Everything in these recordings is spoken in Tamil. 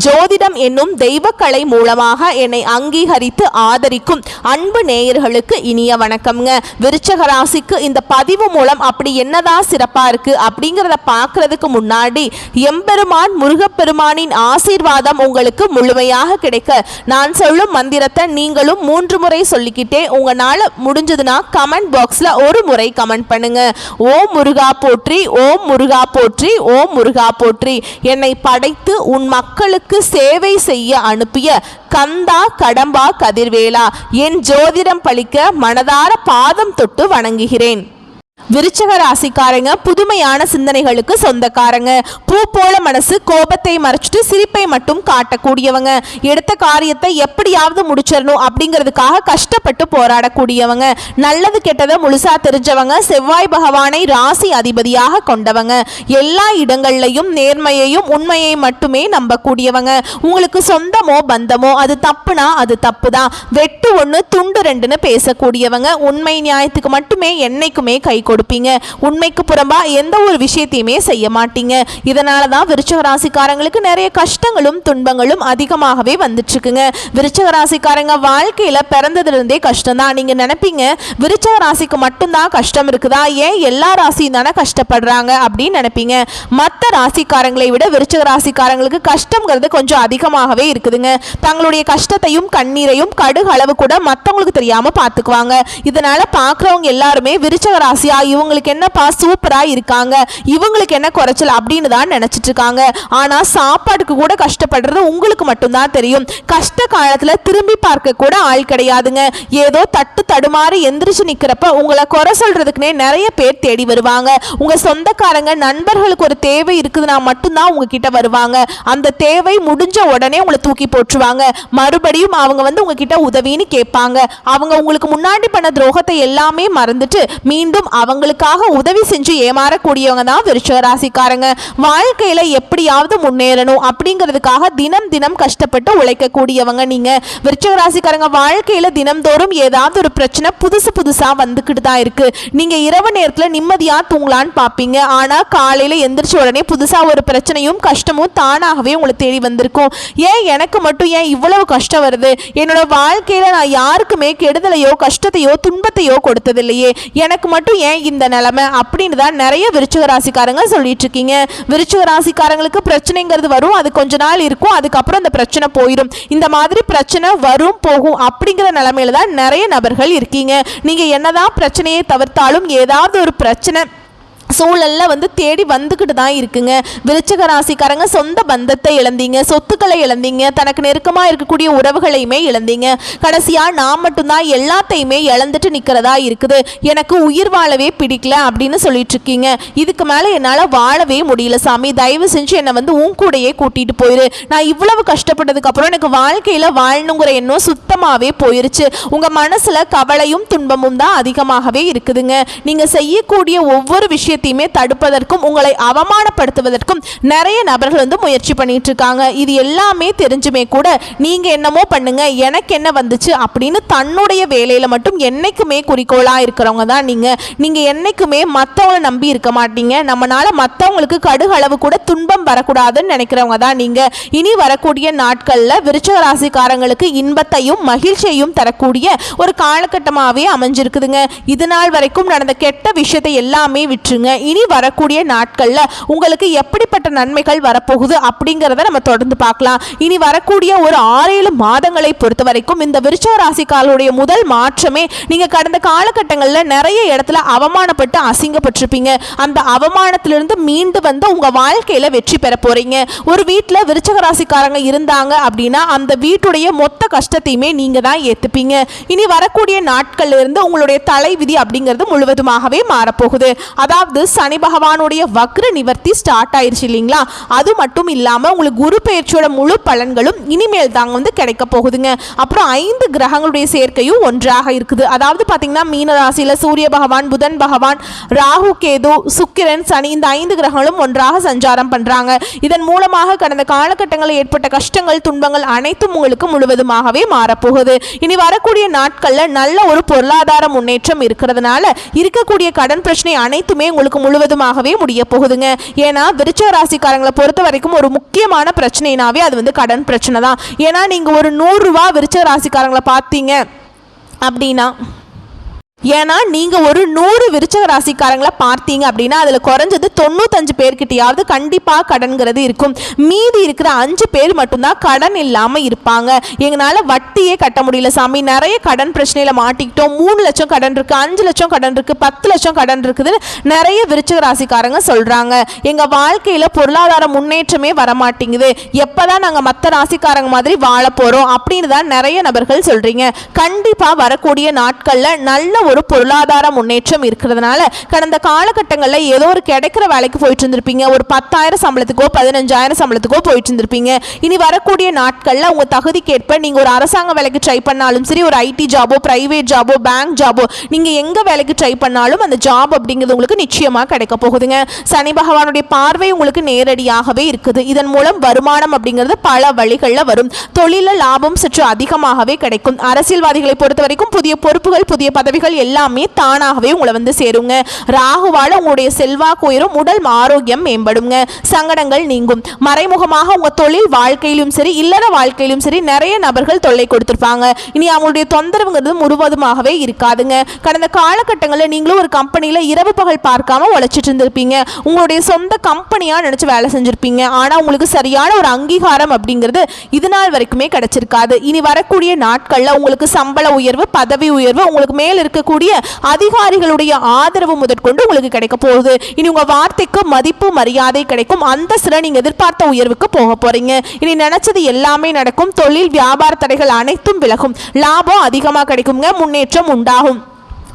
ஜோதிடம் என்னும் தெய்வக்கலை மூலமாக என்னை அங்கீகரித்து ஆதரிக்கும் அன்பு நேயர்களுக்கு இனிய வணக்கம்ங்க. விருச்சக ராசிக்கு இந்த பதிவு மூலம் அப்படி என்னதான் சிறப்பா இருக்கு அப்படிங்கிறத பார்க்கறதுக்கு முன்னாடி எம்பெருமான் முருகப்பெருமானின் ஆசீர்வாதம் உங்களுக்கு முழுமையாக கிடைக்க நான் சொல்லும் மந்திரத்தை நீங்களும் 3 முறை சொல்லிக்கிட்டே உங்களால முடிஞ்சதுன்னா கமெண்ட் பாக்ஸ்ல ஒரு முறை கமெண்ட் பண்ணுங்க. ஓம் முருகா போற்றி, ஓம் முருகா போற்றி, ஓம் முருகா போற்றி. என்னை படைத்து உன் மக்களுக்கு சேவை செய்ய அனுப்பிய கந்தா கடம்பா கதிர்வேலா, என் ஜோதிடம் பழிக்க மனதார பாதம் தொட்டு வணங்குகிறேன். விருச்சக ராசிக்காரங்க புதுமையான சிந்தனைகளுக்கு சொந்தக்காரங்க. பூ போல மனசு, கோபத்தை மறைச்சிட்டு சிரிப்பை மட்டும் காட்டக்கூடியவங்க. எடுத்த காரியத்தை எப்படியாவது முடிச்சிடணும் அப்படிங்கிறதுக்காக கஷ்டப்பட்டு போராடக்கூடியவங்க. நல்லது கெட்டதை முழுசா தெரிஞ்சவங்க. செவ்வாய் பகவானை ராசி அதிபதியாக கொண்டவங்க. எல்லா இடங்கள்லையும் நேர்மையையும் உண்மையை மட்டுமே நம்பக்கூடியவங்க. உங்களுக்கு சொந்தமோ பந்தமோ அது தப்புனா அது தப்பு தான். வெட்டு 1 துண்டு 2ன்னு பேசக்கூடியவங்க. உண்மை நியாயத்துக்கு மட்டுமே என்னைக்குமே கை கொடுப்பீங்க. உண்மைக்கு புறம்பா எந்த ஒரு விஷயத்தையுமே செய்ய மாட்டீங்க. இதனால தான் விருச்சக ராசிக்காரங்களுக்கு நிறைய கஷ்டங்களும் துன்பங்களும் அதிகமாகவே வந்துட்டு இருக்குங்க. விருச்சக ராசிக்காரங்க வாழ்க்கையில பிறந்ததிலிருந்தே கஷ்டம் தான். நீங்க நினைப்பீங்க விருச்சக ராசிக்கு மட்டும்தான் கஷ்டம் இருக்குதா, ஏன் எல்லா ராசியும் தானே கஷ்டப்படுறாங்க அப்படின்னு நினைப்பீங்க. மற்ற ராசிக்காரங்களை விட விருச்சக ராசிக்காரங்களுக்கு கஷ்டம்ங்கிறது கொஞ்சம் அதிகமாகவே இருக்குதுங்க. தங்களுடைய கஷ்டத்தையும் கண்ணீரையும் கடுகு அளவு கூட மற்றவங்களுக்கு தெரியாம பார்த்துக்குவாங்க. இதனால பார்க்குறவங்க எல்லாருமே விருச்சக ராசியா இவங்களுக்கு என்னப்பா சூப்பரா இருக்காங்க, இவங்களுக்கு என்ன குறைச்சல் அப்படின்னு தான் நினைச்சிட்டு இருக்காங்க. ஆனா சாப்பாட்டுக்கு கூட கஷ்டப்படுறது உங்களுக்கு மட்டும்தான் தெரியும். கஷ்ட காலத்துல திரும்பி பார்க்க கூட ஆள் கிடையாதுங்க. ஏதோ தட்டு தடுமாறி எந்திரிச்சு நிக்கிறப்ப உங்களை குறை சொல்றதுக்குனே நிறைய பேர் தேடி வருவாங்க. உங்க சொந்தக்காரங்க நண்பர்களுக்கு ஒரு தேவை இருக்குதுன்னா மட்டும்தான் உங்ககிட்ட வருவாங்க. அந்த தேவை முடிஞ்ச உடனே உங்களை தூக்கி போட்டுருவாங்க. மறுபடியும் அவங்க உங்ககிட்ட உதவின்னு கேட்பாங்க. அவங்க உங்களுக்கு முன்னாடி பண்ண துரோகத்தை எல்லாமே மறந்துட்டு மீண்டும் அவங்களுக்காக உதவி செஞ்சு ஏமாறக்கூடியவங்க தான் விருச்சக ராசிக்காரங்க. வாழ்க்கையில எப்படியாவது முன்னேறணும் அப்படிங்கிறதுக்காக தினம் தினம் கஷ்டப்பட்டு உழைக்கக்கூடியவங்க நீங்க. விருச்சக ராசிக்காரங்க வாழ்க்கையில தினம்தோறும் ஏதாவது ஒரு பிரச்சனை புதுசா வந்துக்கிட்டு தான் இருக்கு. நீங்க இரவு நேரத்துல நிம்மதியா தூங்கலான்னு பார்ப்பீங்க. ஆனா காலையில எந்திரிச்ச உடனே புதுசா ஒரு பிரச்சனையும் கஷ்டமும் தானாகவே உங்களை தேடி வந்திருக்கும். ஏன் எனக்கு மட்டும் ஏன் இவ்வளவு கஷ்டம் வருது, என்னோட வாழ்க்கையில நான் யாருக்குமே கெடுதலையோ கஷ்டத்தையோ துன்பத்தையோ கொடுத்ததில்லையே, எனக்கு மட்டும் ஏன் இந்த நிலைமை அப்படின்னு தான் நிறைய விருச்சிக ராசிக்காரங்க சொல்லிட்டு இருக்கீங்க. விருச்சிக ராசிக்காரங்களுக்கு பிரச்சனைங்கிறது வரும், அது கொஞ்ச நாள் இருக்கும், அதுக்கப்புறம் அந்த பிரச்சனை போயிடும். இந்த மாதிரி பிரச்சனை வரும் போகும் அப்படிங்கிற நிலைமையில தான் நிறைய நபர்கள் இருக்கீங்க. நீங்க என்னதான் பிரச்சனையை தவிர்த்தாலும் ஏதாவது ஒரு பிரச்சனை சூழல்ல தேடி வந்துக்கிட்டு தான் இருக்குங்க. விருச்சிக ராசிக்காரங்க சொந்த பந்தத்தை இழந்தீங்க, சொத்துக்களை இழந்தீங்க, தனக்கு நெருக்கமாக இருக்கக்கூடிய உறவுகளையுமே இழந்தீங்க. கடைசியாக நான் மட்டும்தான் எல்லாத்தையுமே இழந்துட்டு நிற்கிறதா இருக்குது, எனக்கு உயிர் வாழவே பிடிக்கல அப்படின்னு சொல்லிட்டு இருக்கீங்க. இதுக்கு மேலே என்னால் வாழவே முடியல சாமி, தயவு செஞ்சு என்னை உன் கூடையே கூட்டிகிட்டு போயிரு. நான் இவ்வளவு கஷ்டப்பட்டதுக்கு அப்புறம் எனக்கு வாழ்க்கையில் வாழணுங்கிற எண்ணம் சுத்தமாகவே போயிருச்சு. உங்கள் மனசில் கவலையும் துன்பமும் தான் அதிகமாகவே இருக்குதுங்க. நீங்கள் செய்யக்கூடிய ஒவ்வொரு விஷயத்தையும் தடுப்பதற்கும் உங்களை அவமானப்படுத்துவதற்கும் நிறைய நபர்கள் முயற்சி பண்ணிட்டு இருக்காங்க. இது எல்லாமே தெரிஞ்சுமே கூட நீங்க என்னமோ பண்ணுங்க, எனக்கு என்ன வந்துச்சு அப்படின்னு தன்னுடைய வேலையில மட்டும் என்னைக்குமே குறிக்கோளா இருக்கிறவங்க தான் நீங்க. நீங்க என்னைக்குமே மற்றவங்களை நம்பி இருக்க மாட்டீங்க. நம்மளால மற்றவங்களுக்கு கடுகு அளவு கூட துன்பம் வரக்கூடாதுன்னு நினைக்கிறவங்க தான் நீங்க. இனி வரக்கூடிய நாட்கள்ல விருச்சிக ராசிக்காரங்களுக்கு இன்பத்தையும் மகிழ்ச்சியையும் தரக்கூடிய ஒரு காலகட்டமாகவே அமைஞ்சிருக்குதுங்க. இது நாள் வரைக்கும் நடந்த கெட்ட விஷயத்தை எல்லாமே விட்டுருங்க. இனி வரக்கூடிய நாட்கள்ல உங்களுக்கு எப்படிப்பட்ட நன்மைகள் வரப்போகுது அப்படிங்கிறத நம்ம தொடர்ந்து பார்க்கலாம். இனி வரக்கூடிய ஒரு 6-7 மாதங்களை பொறுத்த வரைக்கும் இந்த விருச்சிக ராசிக்காரருடைய முதல் மாற்றமே நீங்க கடந்த காலகட்டங்களில் நிறைய இடத்துல அவமானப்பட்டு அசிங்கப்பட்டிருப்பீங்க. அந்த அவமானத்திலிருந்து மீண்டு வந்து உங்க வாழ்க்கையில வெற்றி பெற போறீங்க. ஒரு வீட்டில் விருச்சிக ராசிக்காரங்க இருந்தாங்க அப்படின்னா அந்த வீட்டுடைய மொத்த கஷ்டத்தையுமே நீங்க தான் ஏத்துப்பீங்க. இனி வரக்கூடிய நாட்கள்ல இருந்து உங்களுடைய தலைவிதி அப்படிங்கிறது முழுவதுமாகவே மாறப்போகுது. அதாவது சனி பகவானுடைய வக்ர நிவர்த்தி ஸ்டார்ட் ஆயிருச்சு இல்லைங்களா? அது மட்டும் இல்லாம உங்களுக்கு குரு பெயர்ச்சியோட முழு பலன்களும் இனிமேல் தாங்க கிடைக்க போகுதுங்க. அப்புறம் 5 கிரகங்களுடைய சேர்க்கையும் ஒன்றாக இருக்குது. அதாவது பாத்தீங்கன்னா மீன ராசியில சூரிய பகவான், புதன் பகவான், ராகு, கேது, சுக்கிரன், சனி இந்த 5 கிரகங்களும் ஒன்றாக சஞ்சாரம் பண்றாங்க. இதன் மூலமாக கடந்த காலகட்டங்களில் ஏற்பட்ட கஷ்டங்கள் துன்பங்கள் அனைத்தும் உங்களுக்கு முழுவதுமாகவே மாறப்போகுது. இனி வரக்கூடிய நாட்கள்ல நல்ல ஒரு பொருளாதார முன்னேற்றம் இருக்கிறதுனால இருக்கக்கூடிய கடன் பிரச்சனை அனைத்துமே உங்களுக்கு உங்களுக்கு முழுவதுமாகவே முடிய போகுதுங்க. ஏன்னா விருச்சிக ராசிக்காரங்களை பொறுத்த வரைக்கும் ஒரு முக்கியமான பிரச்சனைனாவே அது வந்து கடன் பிரச்சனை தான். ஏன்னா நீங்கள் ஒரு 100 ரூபா விருச்சிக ராசிக்காரங்களை பார்த்தீங்க அப்படின்னா, ஏன்னா நீங்கள் ஒரு 100 விருச்சிக ராசிக்காரங்களை பார்த்தீங்க அப்படின்னா அதில் குறைஞ்சது 95 பேர்கிட்டையாவது கண்டிப்பாக கடன்கிறது இருக்கும். மீதி இருக்கிற 5 பேர் மட்டும்தான் கடன் இல்லாமல் இருப்பாங்க. எங்களால் வட்டியே கட்ட முடியல சாமி, நிறைய கடன் பிரச்சனையில் மாட்டிக்கிட்டோம், 3 லட்சம் கடன் இருக்குது, 5 லட்சம் கடன் இருக்குது, 10 லட்சம் கடன் இருக்குதுன்னு நிறைய விருச்சிக ராசிக்காரங்க சொல்கிறாங்க. எங்கள் வாழ்க்கையில் பொருளாதார முன்னேற்றமே வரமாட்டேங்குது, எப்போ தான் நாங்கள் மற்ற ராசிக்காரங்க மாதிரி வாழ போகிறோம் அப்படின்னு தான் நிறைய நபர்கள் சொல்கிறீங்க. கண்டிப்பாக வரக்கூடிய நாட்களில் நல்ல ஒரு பொருளாதார முன்னேற்றம் இருக்கிறதுனால கடந்த காலகட்டங்களில் ஏதோ ஒரு கிடைக்கிற வேலைக்கு போயிட்டு இருந்திருப்பீங்க, ஒரு 10,000 சம்பளத்துக்கோ 15,000 சம்பளத்துக்கோ போயிட்டு இருந்திருப்பீங்க. இனி வரக்கூடிய நாட்களில் உங்கள் தகுதிக்கேற்ப நீங்கள் ஒரு அரசாங்க வேலைக்கு ட்ரை பண்ணாலும் சரி, ஒரு ஐடி ஜாபோ, பிரைவேட் ஜாபோ, பேங்க் ஜாபோ, நீங்கள் எங்கே வேலைக்கு ட்ரை பண்ணாலும் அந்த ஜாப் அப்படிங்கிறது உங்களுக்கு நிச்சயமாக கிடைக்க போகுதுங்க. சனி பகவானுடைய பார்வை உங்களுக்கு நேரடியாகவே இருக்குது. இதன் மூலம் வருமானம் அப்படிங்கிறது பல வழிகளில் வரும். தொழில லாபம் சற்று அதிகமாகவே கிடைக்கும். அரசியல்வாதிகளை பொறுத்த வரைக்கும் புதிய பொறுப்புகள், புதிய பதவிகள் எல்லாமே தானாகவே உங்களை வந்து சேருங்க. ராகுவால உங்களுடைய செல்வாக்கு உயரும், உடல் ஆரோக்கியம் மேம்படுங்க, சங்கடங்கள் நீங்கும். மறைமுகமாக உங்க தொழில் வாழ்க்கையிலும் சரி, இல்லற வாழ்க்கையிலும் சரி நிறைய நபர்கள் தொல்லை கொடுத்திருப்பாங்க. இனி அவங்களுடைய தொந்தரவுங்கிறது முழுவதுமாகவே இருக்காதுங்க. கடந்த காலகட்டங்களில் நீங்களும் ஒரு கம்பெனியில் இரவு பகல் பார்க்காம உழைச்சிட்டு இருந்திருப்பீங்க, உங்களுடைய சொந்த கம்பெனியா நினைச்சு வேலை செஞ்சிருப்பீங்க. ஆனா உங்களுக்கு சரியான ஒரு அங்கீகாரம் அப்படிங்கிறது இது நாள் வரைக்குமே கிடைச்சிருக்காது. இனி வரக்கூடிய நாட்கள்ல உங்களுக்கு சம்பள உயர்வு, பதவி உயர்வு, உங்களுக்கு மேல் இருக்கக்கூடிய அதிகாரிகளுடைய ஆதரவு முதற்கொண்டு உங்களுக்கு கிடைக்க போகுது. இனி உங்க வார்த்தைக்கு மதிப்பு மரியாதை கிடைக்கும். அந்த சில நீங்க எதிர்பார்த்த உயர்வுக்கு போக போறீங்க. இனி நினைச்சது எல்லாமே நடக்கும். தொழில் வியாபார தடைகள் அனைத்தும் விலகும். லாபம் அதிகமாக கிடைக்குங்க. முன்னேற்றம் உண்டாகும்.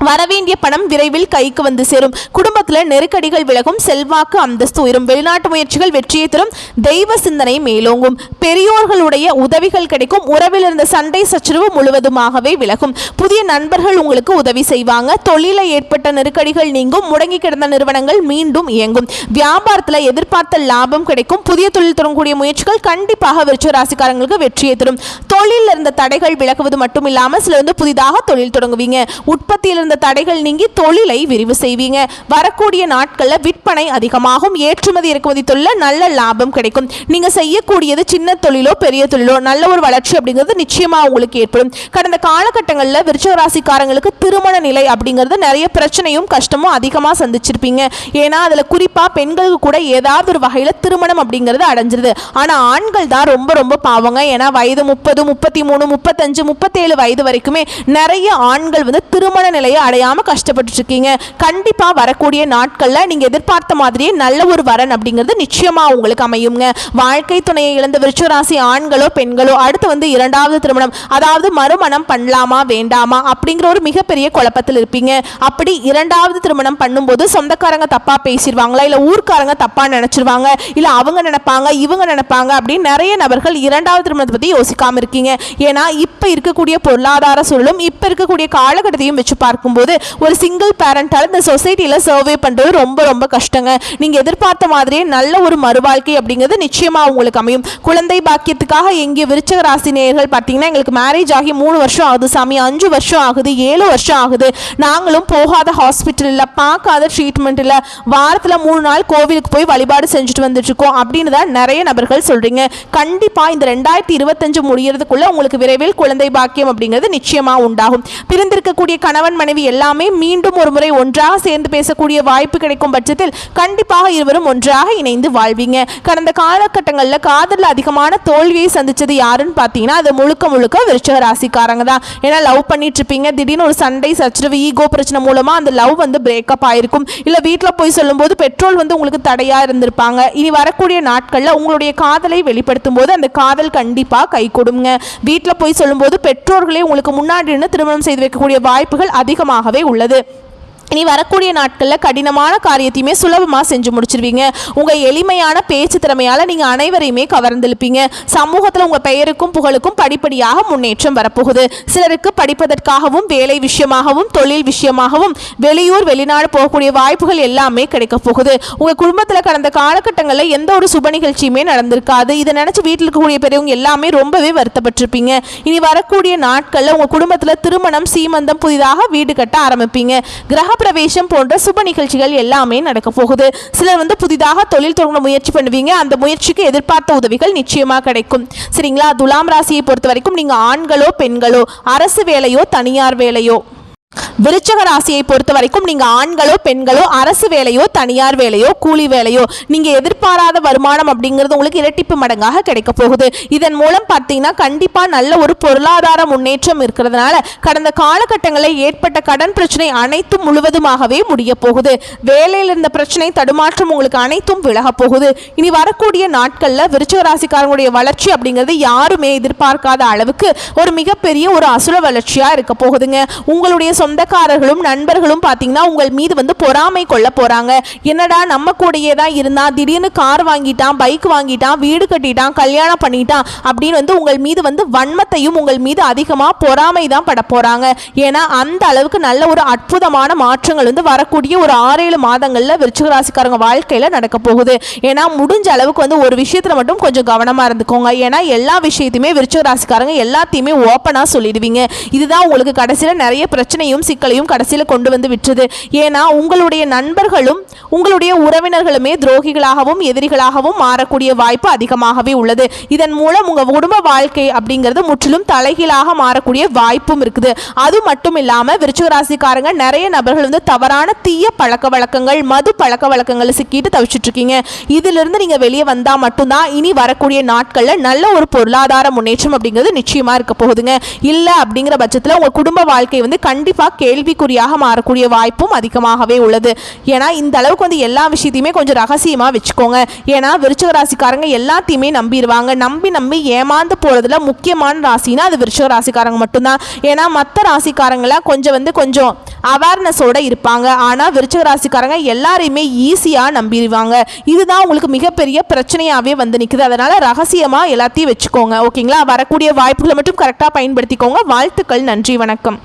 வரவேண்டிய பணம் விரைவில் கைக்கு வந்து சேரும். குடும்பத்தில் நெருக்கடிகள் விலகும். செல்வாக்கு அந்தஸ்து உயரும். வெளிநாட்டு முயற்சிகள் வெற்றியை தரும். தெய்வ சிந்தனை மேலோங்கும். பெரியோர்களுடைய உதவிகள் கிடைக்கும். உறவில் இருந்த சண்டை சச்சரவு முழுவதுமாகவே விலகும். புதிய நண்பர்கள் உங்களுக்கு உதவி செய்வாங்க. தொழில ஏற்பட்ட நெருக்கடிகள் நீங்கும். முடங்கி கிடந்த நிறுவனங்கள் மீண்டும் இயங்கும். வியாபாரத்தில் எதிர்பார்த்த லாபம் கிடைக்கும். புதிய தொழில் தொடங்கக்கூடிய முயற்சிகள் கண்டிப்பாக விருச்சிக ராசிக்காரங்களுக்கு வெற்றியை தரும். தொழிலில் இருந்த தடைகள் விலகுவது மட்டும் இல்லாமல் சிலர் வந்து புதிதாக தொழில் தொடங்குவீங்க. உற்பத்தியில் இந்த தடைகள் நீங்கி தொழிலை விரிவு செய்வீங்க. வரக்கூடிய நாட்களில் விற்பனை அதிகமாகும். ஏற்றுமதி இறக்குமதி தொழில நல்ல லாபம் கிடைக்கும். நீங்க செய்யக்கூடியது சின்ன தொழிலோ பெரிய தொழிலோ நல்ல ஒரு வளர்ச்சி அப்படிங்கிறது நிச்சயமா உங்களுக்கு ஏற்படும். கடந்த காலகட்டங்களில் விருச்சிக ராசிக்காரங்களுக்கு திருமண நிலை அப்படிங்கிறது நிறைய பிரச்சனையும் கஷ்டமும் அதிகமாக சந்திச்சிருப்பீங்க. ஏன்னா அதில் குறிப்பாக பெண்களுக்கு கூட ஏதாவது ஒரு வகையில் திருமணம் அப்படிங்கிறது அடைஞ்சிருது. ஆனால் ஆண்கள் தான் ரொம்ப ரொம்ப பாவங்க. ஏன்னா வயது 30, 33, 35, 37 வயது வரைக்குமே நிறைய ஆண்கள் வந்து திருமண நிலையை அடையாம கஷ்டப்பட்டு இருக்கீங்க. கண்டிப்பா வரக்கூடிய நாட்கள்ல நீங்க எதிர்பார்த்த மாதிரியே நல்ல ஒரு வரன் அப்படிங்கிறது நிச்சயமா உங்களுக்கு அமையுங்க. வாழ்க்கை துணையை இழந்த விருச்சிக ராசி ஆண்களோ பெண்களோ அடுத்து வந்து 2வது திருமணம், அதாவது மறுமணம் பண்ணலாமா வேண்டாமா அப்படிங்கிற ஒரு மிகப்பெரிய குழப்பத்தில் இருப்பீங்க. அப்படி 2வது திருமணம் பண்ணும்போது சொந்தக்காரங்க தப்பா பேசிடுவாங்களா, இல்ல ஊர்க்காரங்க தப்பா நினைச்சிருவாங்க, இல்ல அவங்க நினைப்பாங்க இவங்க நினைப்பாங்க அப்படின்னு நிறைய நபர்கள் 2வது திருமணத்தை பத்தி யோசிக்காம இருக்கீங்க. ஏன்னா இப்ப இருக்கக்கூடிய பொருளாதார சூழலும் இப்ப இருக்கக்கூடிய காலகட்டத்தையும் வச்சு பார்க்கும்போது ஒரு சிங்கிள் பேரண்டால் இந்த சொசைட்டியில் சர்வே பண்ணுறது ரொம்ப ரொம்ப கஷ்டங்க. நீங்கள் எதிர்பார்த்த மாதிரியே நல்ல ஒரு மறுவாழ்க்கை அப்படிங்கிறது நிச்சயமாக உங்களுக்கு அமையும். குழந்தை பாக்கியத்துக்காக எங்கே விருச்சிக ராசி நேயர்கள் பார்த்தீங்கன்னா எங்களுக்கு மேரேஜ் ஆகி 3 வருஷம் ஆகுது சாமி, 5 வருஷம் ஆகுது, 7 வருஷம் ஆகுது, நாங்களும் போகாத ஹாஸ்பிட்டல் இல்லை, பார்க்காத ட்ரீட்மெண்ட் இல்லை, வாரத்தில் 3 நாள் கோவிலுக்கு போய் வழிபாடு செஞ்சுட்டு வந்துட்டு இருக்கோம் அப்படின்னு தான் நிறைய நபர்கள் சொல்கிறீங்க. கண்டிப்பாக இந்த 2025 முடியறதுக்குள்ள உங்களுக்கு விரைவில் குழந்தை பாக்கியம் அப்படிங்கிறது நிச்சயமாக உண்டாகும். பிரிந்திருக்கக்கூடிய கணவன் மனைவி எல்லாமே மீண்டும் ஒரு முறை ஒன்றாக சேர்ந்து பேசக்கூடிய வாய்ப்பு கிடைக்கும் பட்சத்தில் கண்டிப்பாக இருவரும் ஒன்றாக இணைந்து வாழ்வீங்க. கடந்த காலகட்டங்களில் காதலில் அதிகமான தோல்வியை சந்திச்சது யாருன்னு பார்த்தீங்கன்னா அது முழுக்க முழுக்க விருச்சிக ராசிக்காரங்க தான். ஏன்னா லவ் பண்ணிட்டு இருப்பீங்க, திடீர்னு ஒரு சண்டை சச்சரவு ஈகோ பிரச்சனை மூலமா அந்த லவ் வந்து பிரேக்கப் ஆயிருக்கும். இல்லை வீட்டில் போய் சொல்லும்போது பெட்ரோல் வந்து உங்களுக்கு தடையா இருந்திருப்பாங்க. இனி வரக்கூடிய நாட்களில் உங்களுடைய காதலை வெளிப்படுத்தும் போது அந்த காதல் கண்டிப்பாக கை கொடுங்க. வீட்டில் போய் சொல்லும்போது பெற்றோர்களே உங்களுக்கு முன்னாடி இருந்து திருமணம் செய்து வைக்கக்கூடிய வாய்ப்புகள் அதிகமாகவே உள்ளது. இனி வரக்கூடிய நாட்களில் கடினமான காரியத்தையுமே சுலபமாக செஞ்சு முடிச்சிருவீங்க. உங்கள் எளிமையான பேச்சு திறமையால் நீங்கள் அனைவரையுமே கவர்ந்திருப்பீங்க. சமூகத்தில் உங்கள் பெயருக்கும் புகழுக்கும் படிப்படியாக முன்னேற்றம் வரப்போகுது. சிலருக்கு படிப்பதற்காகவும் வேலை விஷயமாகவும் தொழில் விஷயமாகவும் வெளியூர் வெளிநாடு போகக்கூடிய வாய்ப்புகள் எல்லாமே கிடைக்க போகுது. உங்கள் குடும்பத்தில் கடந்த காலகட்டங்களில் எந்த ஒரு சுப நிகழ்ச்சியுமே நடந்திருக்காது. இதை நினச்சி வீட்டில் இருக்கக்கூடிய பெரியவங்க எல்லாமே ரொம்பவே வருத்தப்பட்டிருப்பீங்க. இனி வரக்கூடிய நாட்களில் உங்கள் குடும்பத்தில் திருமணம் சீமந்தம் புதிதாக வீடு கட்ட ஆரம்பிப்பீங்க. கிரக கிரகப்பிரவேசம் போன்ற சுப நிகழ்ச்சிகள் எல்லாமே நடக்க போகுது. சிலர் வந்து புதிதாக தொழில் தொடங்க முயற்சி பண்ணுவீங்க. அந்த முயற்சிக்கு எதிர்பார்த்த உதவிகள் நிச்சயமா கிடைக்கும். சரிங்களா? துலாம் ராசியை பொறுத்த வரைக்கும் நீங்க ஆண்களோ பெண்களோ, அரசு வேலையோ தனியார் வேலையோ, விருச்சக ராசியை பொறுத்த வரைக்கும் நீங்க ஆண்களோ பெண்களோ, அரசு வேலையோ தனியார் வேலையோ கூலி வேலையோ, நீங்க எதிர்பாராத வருமானம் அப்படிங்கிறது உங்களுக்கு இரட்டிப்பு மடங்காக கிடைக்க போகுது. இதன் மூலம் பார்த்தீங்கன்னா கண்டிப்பா நல்ல ஒரு பொருளாதார முன்னேற்றம் இருக்கிறதுனால கடந்த காலகட்டங்களில் ஏற்பட்ட கடன் பிரச்சனை அனைத்தும் முழுவதுமாகவே முடிய போகுது. வேலையில் இருந்த பிரச்சனை தடுமாற்றம் உங்களுக்கு அனைத்தும் விலக போகுது. இனி வரக்கூடிய நாட்கள்ல விருச்சக ராசிக்காரங்களுடைய வளர்ச்சி அப்படிங்கிறது யாருமே எதிர்பார்க்காத அளவுக்கு ஒரு மிகப்பெரிய ஒரு அசுர வளர்ச்சியா இருக்க போகுதுங்க. உங்களுடைய சொந்தக்காரர்களும் நண்பர்களும் பார்த்தீங்கன்னா உங்கள் மீது வந்து பொறாமை கொள்ள போறாங்க. என்னடா நம்ம கூடயே தான் இருந்தா, திடீர்னு கார் வாங்கிட்டான், பைக் வாங்கிட்டான், வீடு கட்டிட்டான், கல்யாணம் பண்ணிட்டான் அப்படின்னு வந்து உங்கள் மீது வந்து வன்மத்தையும் உங்கள் மீது அதிகமாக பொறாமை தான் பட போறாங்க. ஏன்னா அந்த அளவுக்கு நல்ல ஒரு அற்புதமான மாற்றங்கள் வந்து வரக்கூடிய ஒரு 6-7 மாதங்கள்ல விருச்சிக ராசிக்காரங்க வாழ்க்கையில நடக்க போகுது. ஏன்னா முடிஞ்ச அளவுக்கு வந்து ஒரு விஷயத்துல மட்டும் கொஞ்சம் கவனமா இருந்துக்கோங்க. ஏன்னா எல்லா விஷயத்தையுமே விருச்சிக ராசிக்காரங்க எல்லாத்தையுமே ஓப்பனா சொல்லிடுவீங்க. இதுதான் உங்களுக்கு கடைசியில நிறைய பிரச்சனையும் சிக்கலையும் கடைசியில் கொண்டு வந்து விட்டுருது. ஏன்னா உங்களுடைய நண்பர்களும் உங்களுடைய உறவினர்களுமே துரோகிகளாகவும் எதிரிகளாகவும் மாறக்கூடிய வாய்ப்பு அதிகமாகவே உள்ளது. இதன் மூலம் உங்க குடும்ப வாழ்க்கை அப்படிங்கிறது முற்றிலும் தலைகீழாக மாறக்கூடிய வாய்ப்பும் இருக்குது. அது மட்டும் இல்லாம விருச்சிக ராசிக்காரங்க நிறைய நபர்கள் வந்து தவறான தீய பழக்க வழக்கங்கள், மது பழக்க வழக்கங்களை சிக்கிட்டு தவிச்சிட்டு இருக்கீங்க. இதிலிருந்து நீங்க வெளியே வந்தா மட்டும்தான் இனி வரக்கூடிய நாட்கள்ல நல்ல ஒரு பொருளாதார முன்னேற்றம் அப்படிங்கிறது நிச்சயமா இருக்க போகுதுங்க. இல்ல அப்படிங்கிற பட்சத்தில் உங்க குடும்ப வாழ்க்கை வந்து கண்டிப்பா கேள்விக்குறியாக மாறக்கூடிய வாய்ப்பும் அதிகமாகவே உள்ளது. ஏன்னா இந்த அளவுக்கு வந்து எல்லா விஷயத்தையுமே கொஞ்சம் ரகசியமா வச்சுக்கோங்க. ஏன்னா விருச்சிக ராசிக்காரங்க எல்லாத்தையுமே நம்பிடுவாங்க. நம்பி ஏமாந்து போறதுல முக்கியமான ராசினா அது விருச்சிக ராசிக்காரங்க மட்டும்தான். ஏன்னா மற்ற ராசிக்காரங்கள கொஞ்சம் அவேர்னஸோட இருப்பாங்க. ஆனா விருச்சிக ராசிக்காரங்க எல்லாரையுமே ஈஸியா நம்பிடுவாங்க. இதுதான் உங்களுக்கு மிகப்பெரிய பிரச்சனையாவே வந்து நிக்குது. அதனால ரகசியமா எல்லாத்தையும் வச்சுக்கோங்க. ஓகேங்களா? வரக்கூடிய வாய்ப்புகளை மட்டும் கரெக்டா பயன்படுத்திக்கோங்க. வாழ்த்துக்கள். நன்றி. வணக்கம்.